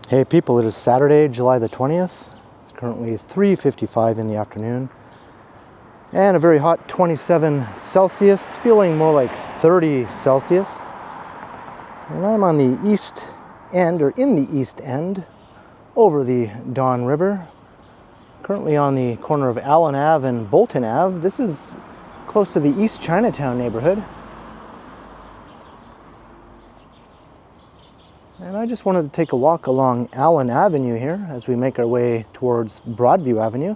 Hey people, it is Saturday, July the 20th. It's currently 3:55 in the afternoon. And a very hot 27 Celsius, feeling more like 30 Celsius. And I'm on the east end, or in the east end, over the Don River. Currently on the corner of Allen Ave and Bolton Ave. This is close to the East Chinatown neighborhood. And I just wanted to take a walk along Allen Avenue here as we make our way towards Broadview Avenue.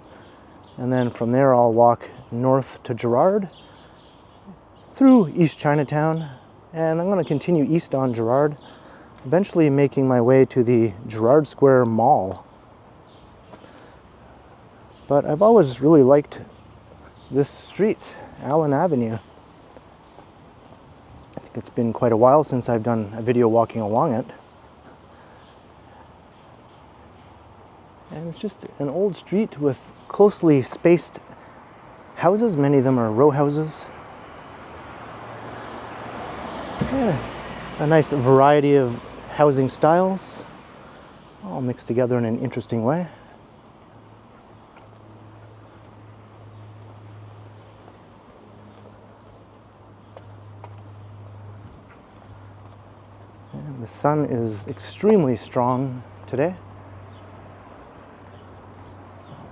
And then from there I'll walk north to Gerrard, through East Chinatown, and I'm going to continue east on Gerrard, eventually making my way to the Gerrard Square Mall. But I've always really liked this street, Allen Avenue. I think it's been quite a while since I've done a video walking along it. And it's just an old street with closely spaced houses. Many of them are row houses. Yeah, a nice variety of housing styles, all mixed together in an interesting way. And the sun is extremely strong today.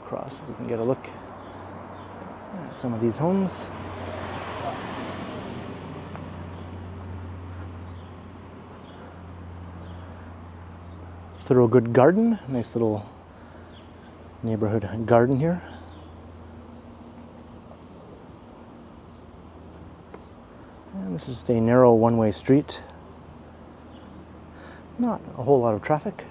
Across, we can get a look at some of these homes. Thoroughgood Garden, nice little neighborhood garden here. And this is just a narrow one-way street. Not a whole lot of traffic.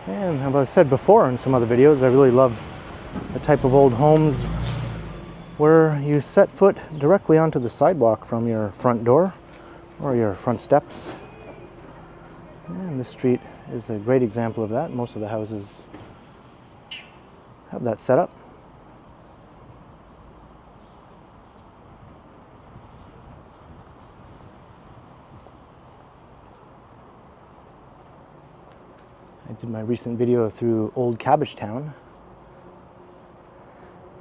And as I've said before in some other videos, I really love the type of old homes where you set foot directly onto the sidewalk from your front door or your front steps. And this street is a great example of that. Most of the houses have that set up. I did my recent video through Old Cabbagetown,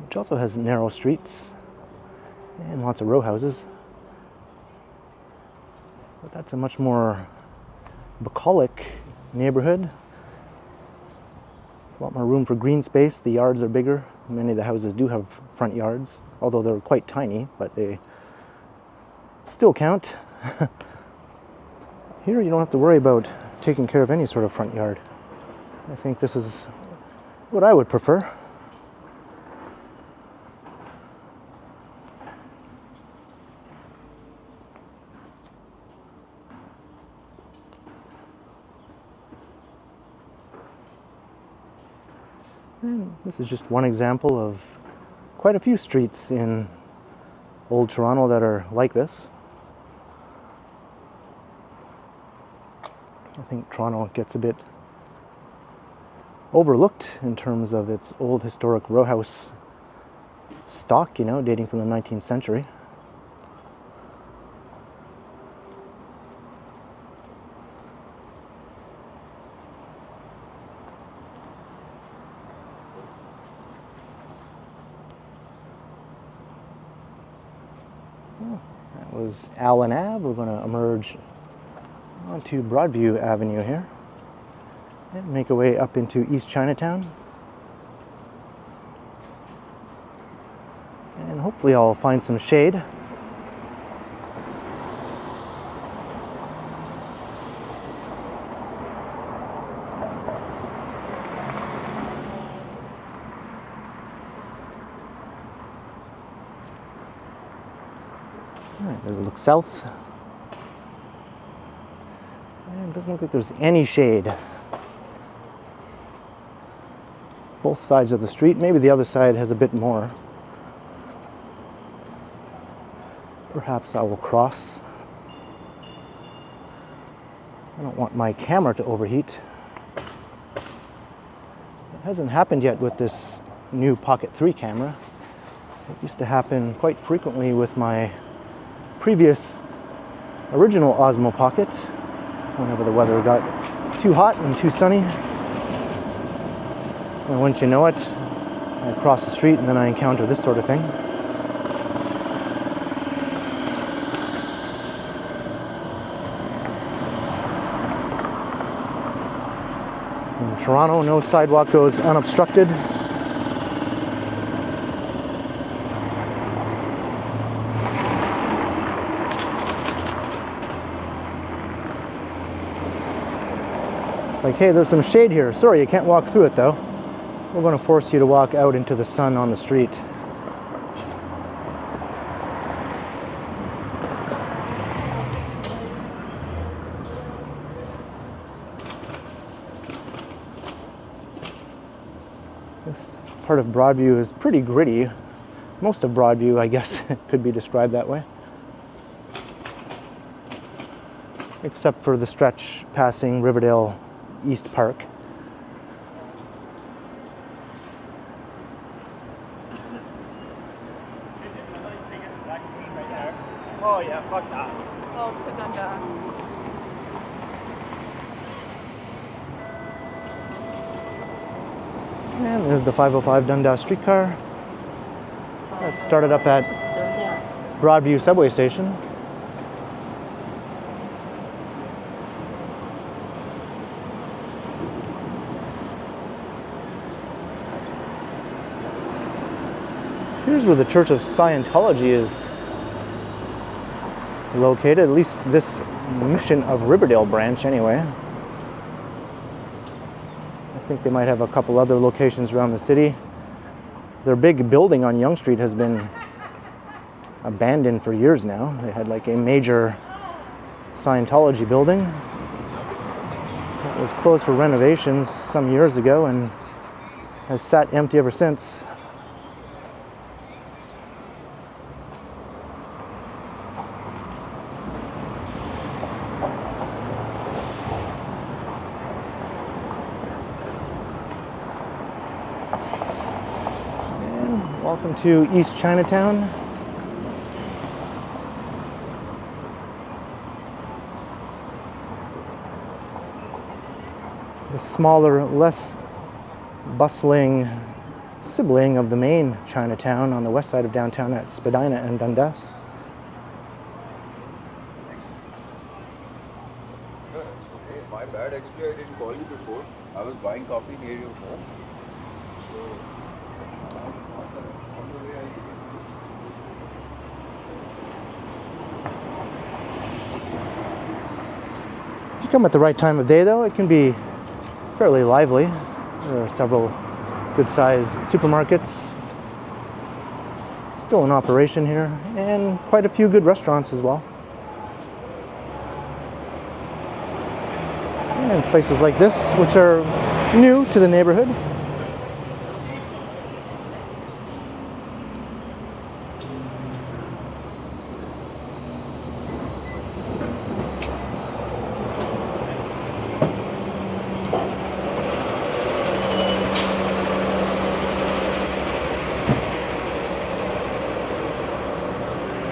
which also has narrow streets and lots of row houses. But that's a much more bucolic neighborhood. A lot more room for green space. The yards are bigger. Many of the houses do have front yards, although they're quite tiny, but they still count. Here you don't have to worry about taking care of any sort of front yard. I think this is what I would prefer. And this is just one example of quite a few streets in Old Toronto that are like this. I think Toronto gets a bit overlooked in terms of its old historic row house stock, you know, dating from the 19th century. So, that was Allen Ave. We're going to emerge onto Broadview Avenue here and make our way up into East Chinatown. And hopefully I'll find some shade. All right, there's a look south. And it doesn't look like there's any shade. Both sides of the street. Maybe the other side has a bit more. Perhaps I will cross. I don't want my camera to overheat. Hasn't happened yet with this new Pocket 3 camera. It used to happen quite frequently with my previous original Osmo Pocket whenever the weather got too hot and too sunny. And once you know it, I cross the street and then I encounter this sort of thing. In Toronto, no sidewalk goes unobstructed. It's like, hey, there's some shade here. Sorry, you can't walk through it though. We're going to force you to walk out into the sun on the street. This part of Broadview is pretty gritty. Most of Broadview, I guess, could be described that way. Except for the stretch passing Riverdale East Park. Oh yeah, fuck that. Oh, to Dundas. And there's the 505 Dundas streetcar. That started up at Broadview subway station. Here's where the Church of Scientology is located, at least this Mission of Riverdale branch anyway. I think they might have a couple other locations around the city. Their big building on Yonge Street has been abandoned for years now. They had like a major Scientology building. It was closed for renovations some years ago and has sat empty ever since. Welcome to East Chinatown. The smaller, less bustling sibling of the main Chinatown on the west side of downtown at Spadina and Dundas. No, it's okay. My bad. Actually, I didn't call you before. I was buying coffee near your home. So, on the way I came. If you come at the right time of day, though, it can be fairly lively. There are several good-sized supermarkets still in operation here, and quite a few good restaurants as well. And places like this, which are new to the neighborhood.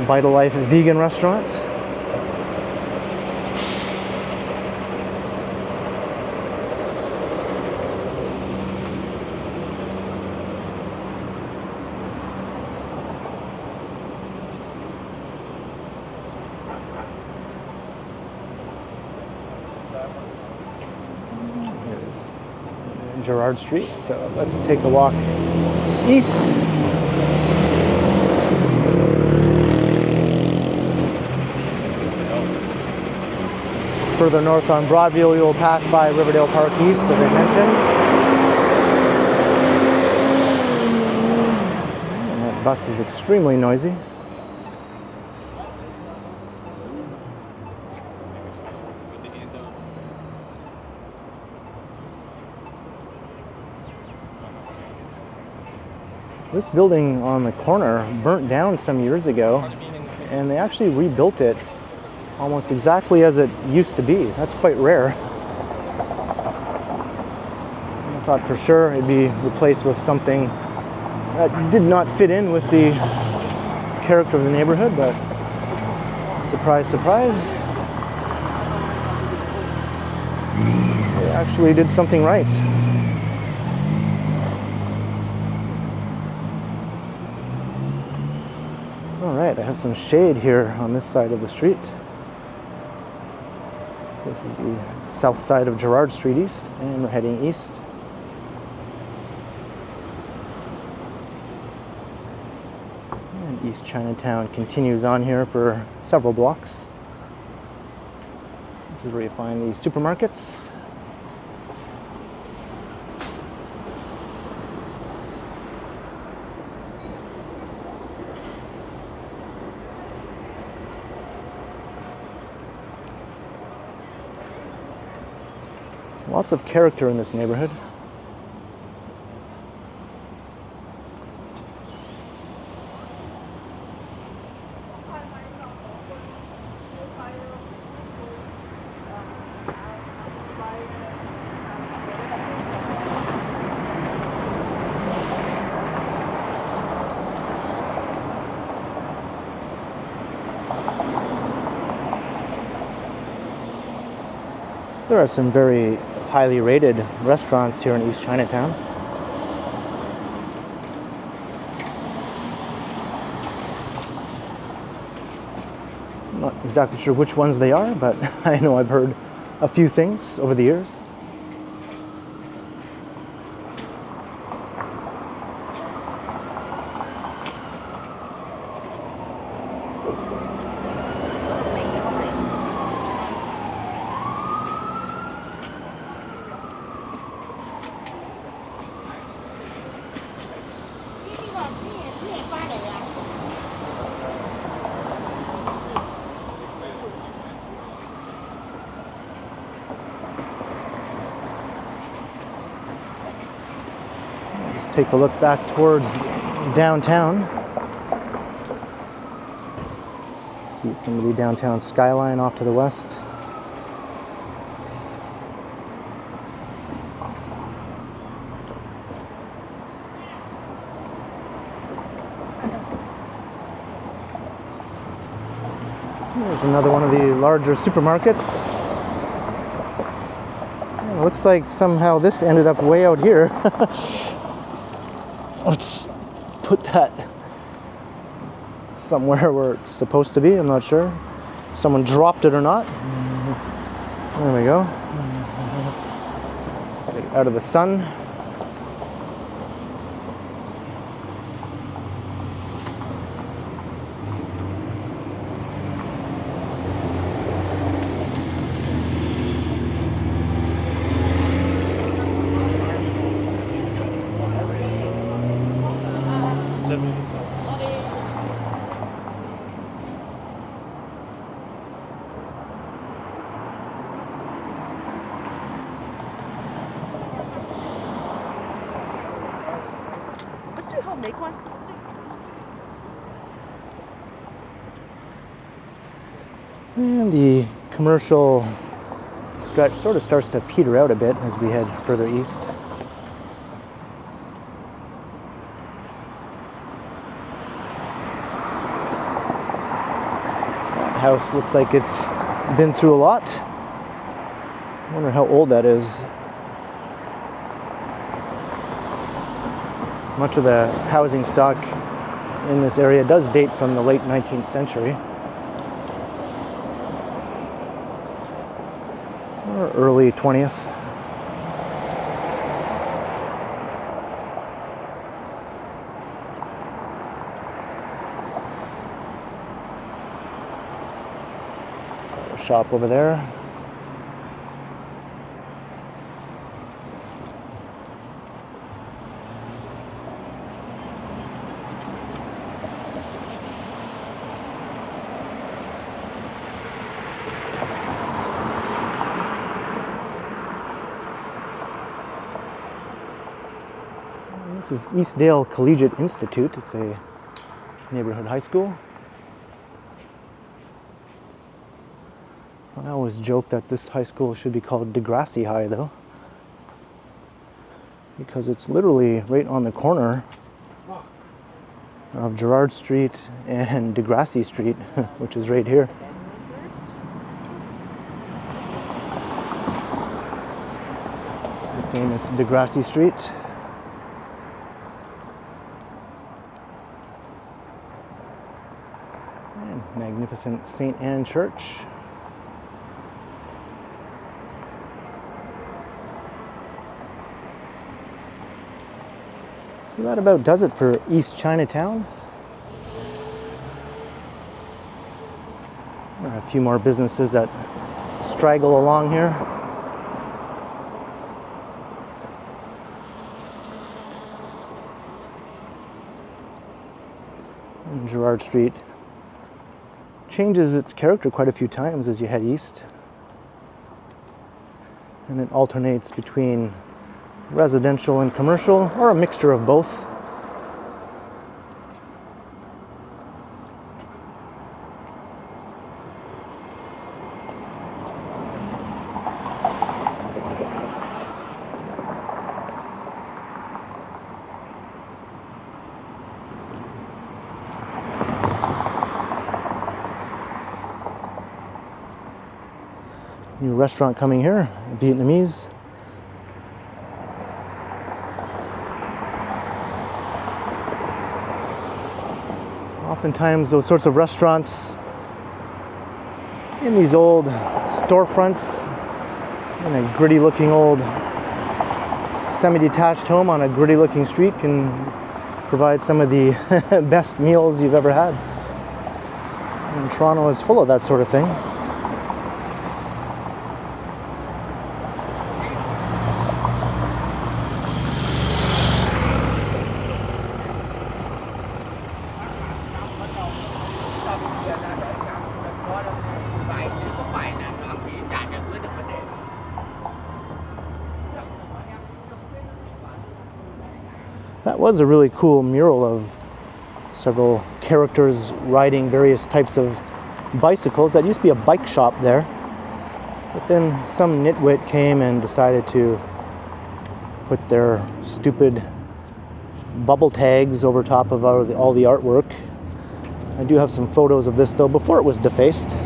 Vital Life vegan restaurant. Here's Gerrard Street, so let's take a walk east. Further north on Broadview, you'll pass by Riverdale Park East, as I mentioned. And that bus is extremely noisy. This building on the corner burnt down some years ago, and they actually rebuilt it almost exactly as it used to be. That's quite rare. thought for sure it'd be replaced with something that did not fit in with the character of the neighborhood, but surprise, surprise, they actually did something right. All right, I have some shade here on this side of the street. This is the south side of Gerrard Street East, and we're heading east. And East Chinatown continues on here for several blocks. This is where you find the supermarkets. Lots of character in this neighborhood. There are some very highly rated restaurants here in East Chinatown. I'm not exactly sure which ones they are, but I know I've heard a few things over the years. Let's take a look back towards downtown. See some of the downtown skyline off to the west. There's another one of the larger supermarkets. It looks like somehow this ended up way out here. Let's put that somewhere where it's supposed to be. I'm not sure if someone dropped it or not. There we go. Get it out of the sun. And the commercial stretch sort of starts to peter out a bit as we head further east. That house looks like it's been through a lot. I wonder how old that is. Much of the housing stock in this area does date from the late 19th century. Or early 20th. Got a shop over there. This is Eastdale Collegiate Institute. It's a neighborhood high school. I always joke that this high school should be called Degrassi High, though. because it's literally right on the corner of Gerrard Street and Degrassi Street, which is right here. The famous Degrassi Street. And magnificent St. Anne Church. So that about does it for East Chinatown. There are a few more businesses that straggle along here. And Gerrard Street changes its character quite a few times as you head east. And it alternates between residential and commercial, or a mixture of both. New restaurant coming here, Vietnamese. Oftentimes those sorts of restaurants in these old storefronts in a gritty looking old semi-detached home on a gritty looking street can provide some of the best meals you've ever had. And Toronto is full of that sort of thing. That was a really cool mural of several characters riding various types of bicycles. That used to be a bike shop there. But then some nitwit came and decided to put their stupid bubble tags over top of all the artwork. I do have some photos of this though, before it was defaced.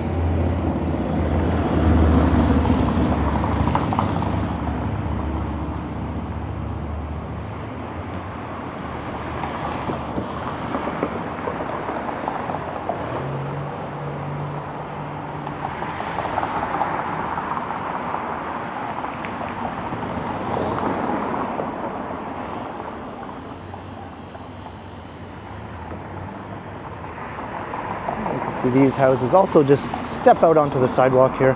See these houses also just step out onto the sidewalk here.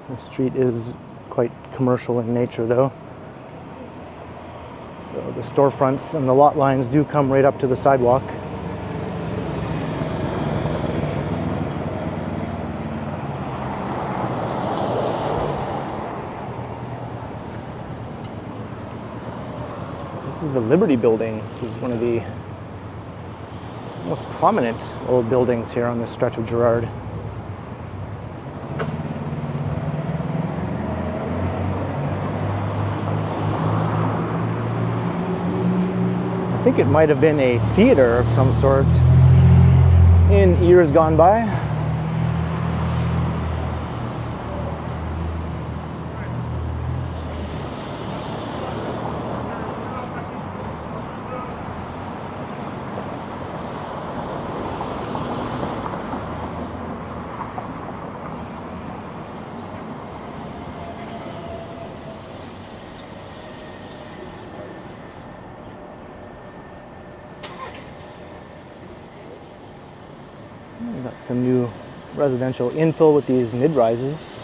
The street is quite commercial in nature though. So the storefronts and the lot lines do come right up to the sidewalk. This is the Liberty Building. This is one of the most prominent old buildings here on this stretch of Gerrard. I think it might have been a theater of some sort in years gone by. We've got some new residential infill with these mid-rises.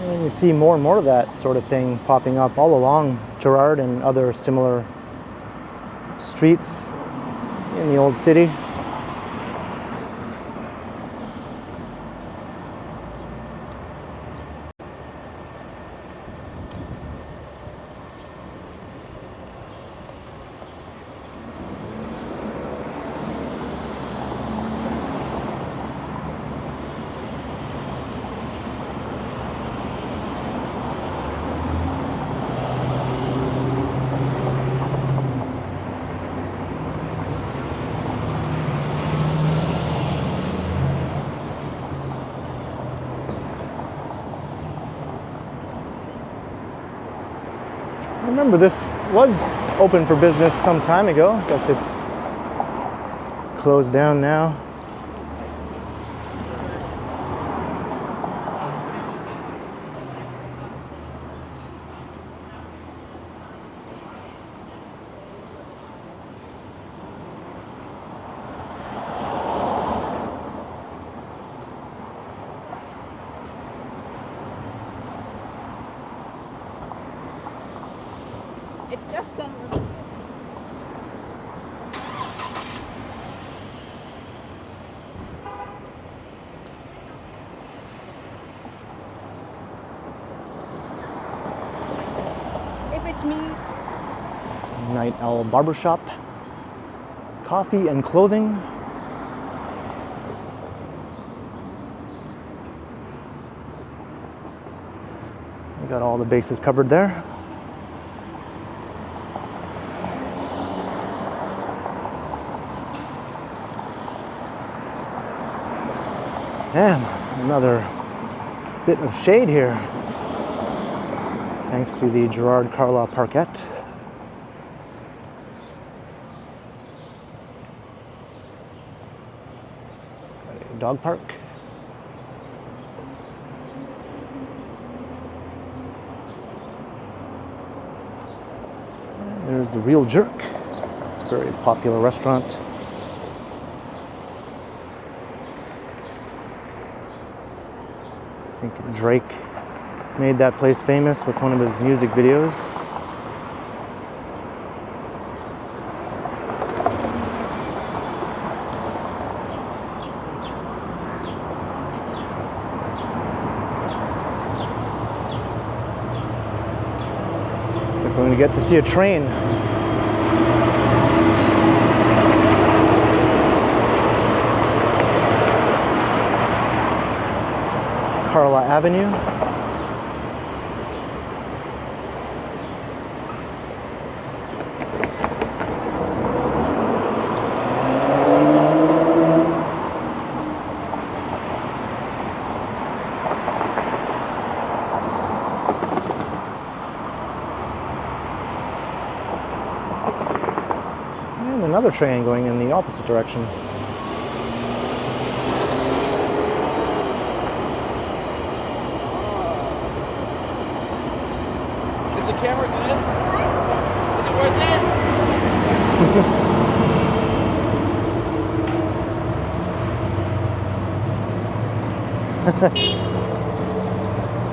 And you see more and more of that sort of thing popping up all along Gerrard and other similar streets in the old city. I remember this was open for business some time ago. I guess it's closed down now. It's just them. If it's me. Night Owl Barbershop. Coffee and clothing. We got all the bases covered there. And another bit of shade here, thanks to the Gerrard Parquet. Got a dog park. And there's the Real Jerk. It's a very popular restaurant. I think Drake made that place famous with one of his music videos. Looks like we're going to get to see a train. Carla Avenue. And another train going in the opposite direction. Is the camera good? Is it worth it?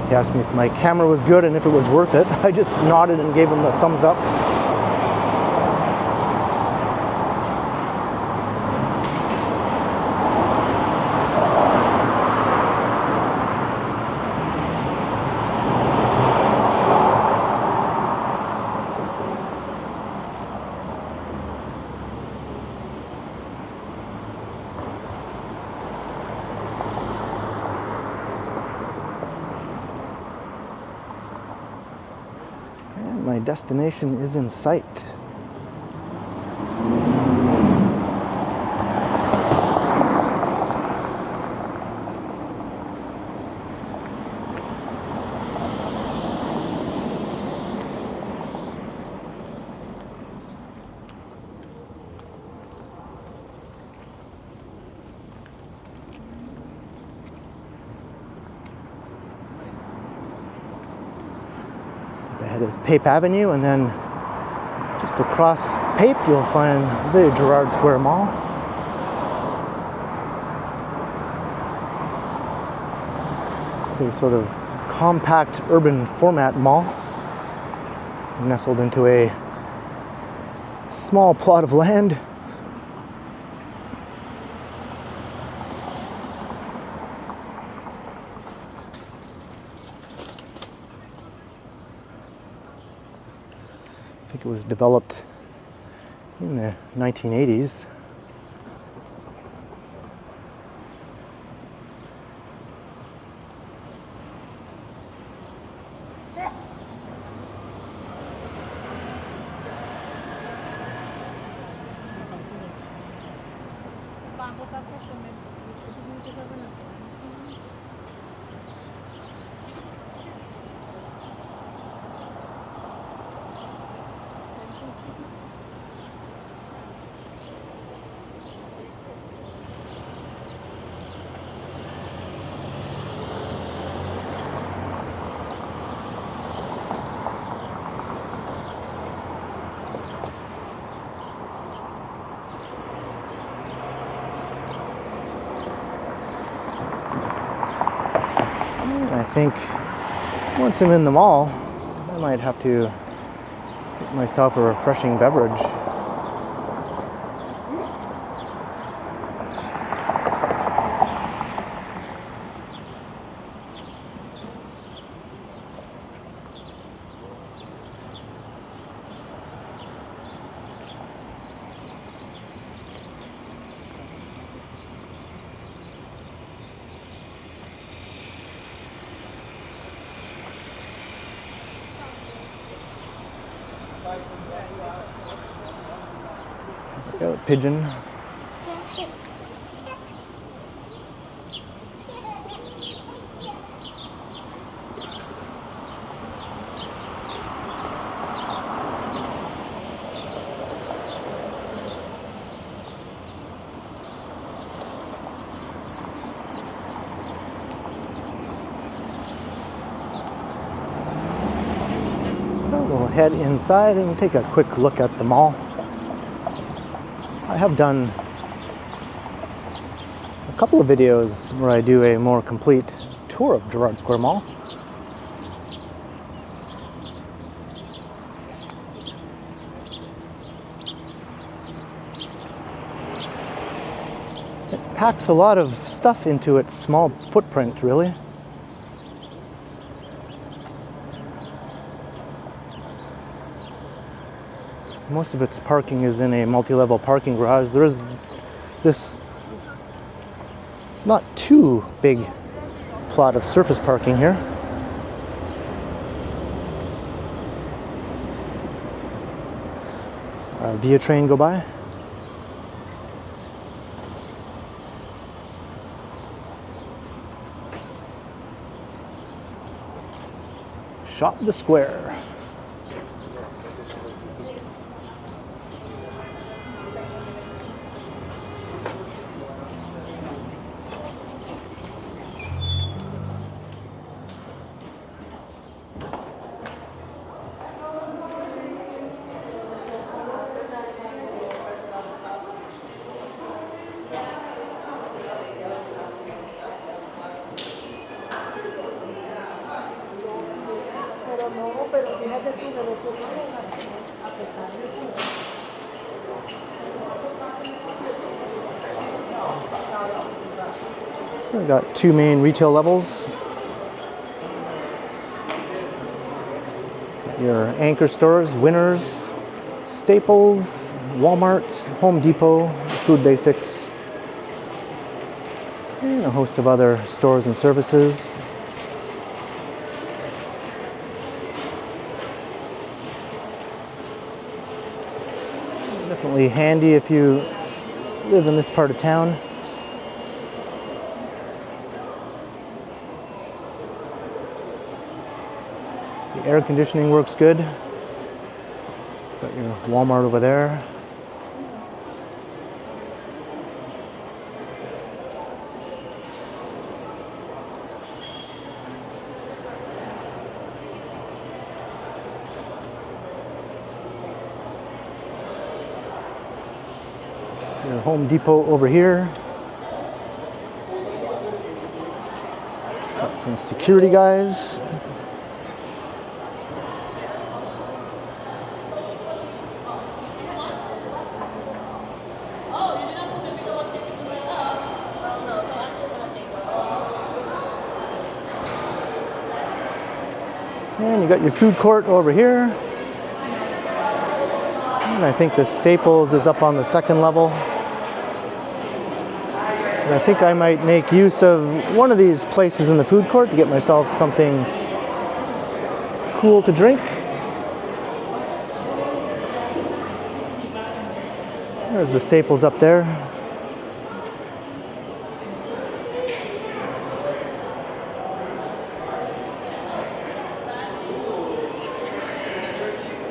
He asked me if my camera was good and if it was worth it. I just nodded and gave him the thumbs up. And my destination is in sight. Ahead is Pape Avenue, and then just across Pape you'll find the Gerrard Square Mall. It's a sort of compact urban format mall nestled into a small plot of land. I think it was developed in the 1980s. think once I'm in the mall, I might have to get myself a refreshing beverage. Got a pigeon. So we'll head inside and take a quick look at the mall. I have done a couple of videos where I do a more complete tour of Gerrard Square Mall. It packs a lot of stuff into its small footprint, really. Most of its parking is in a multi-level parking garage. There is this not too big plot of surface parking here. Saw a Via train go by. Shop the square. So we've got two main retail levels. Your anchor stores, Winners, Staples, Walmart, Home Depot, Food Basics, and a host of other stores and services. Definitely handy if you live in this part of town. The air conditioning works good. Got your Walmart over there. Your Home Depot over here. Got some security guys. And you got your food court over here. And I think the Staples is up on the second level. And I think I might make use of one of these places in the food court to get myself something cool to drink. There's the Staples up there.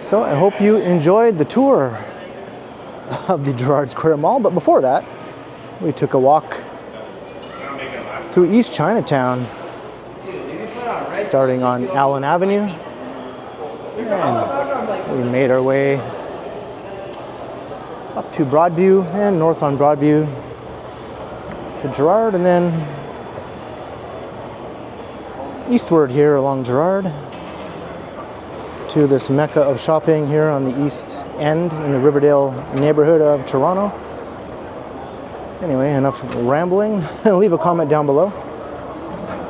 So I hope you enjoyed the tour of the Gerrard Square Mall. But before that, we took a walk through East Chinatown, starting on Allen Avenue. And we made our way up to Broadview and north on Broadview to Gerrard, and then eastward here along Gerrard to this mecca of shopping here on the east end in the Riverdale neighborhood of Toronto. Anyway, enough rambling. Leave a comment down below.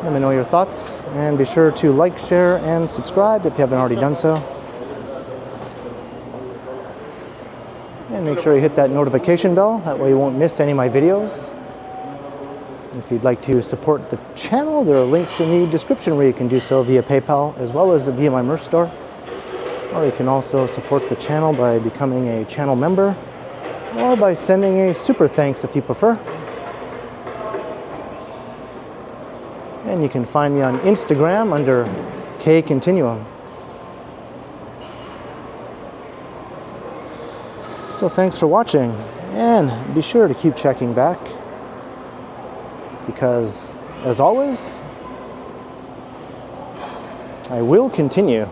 Let me know your thoughts, and be sure to like, share, and subscribe if you haven't already done so. And make sure you hit that notification bell, that way you won't miss any of my videos. If you'd like to support the channel, there are links in the description where you can do so via PayPal as well as via my merch store. Or you can also support the channel by becoming a channel member or by sending a super thanks if you prefer. And you can find me on Instagram under KContinuum. So thanks for watching, and be sure to keep checking back, because as always, I will continue.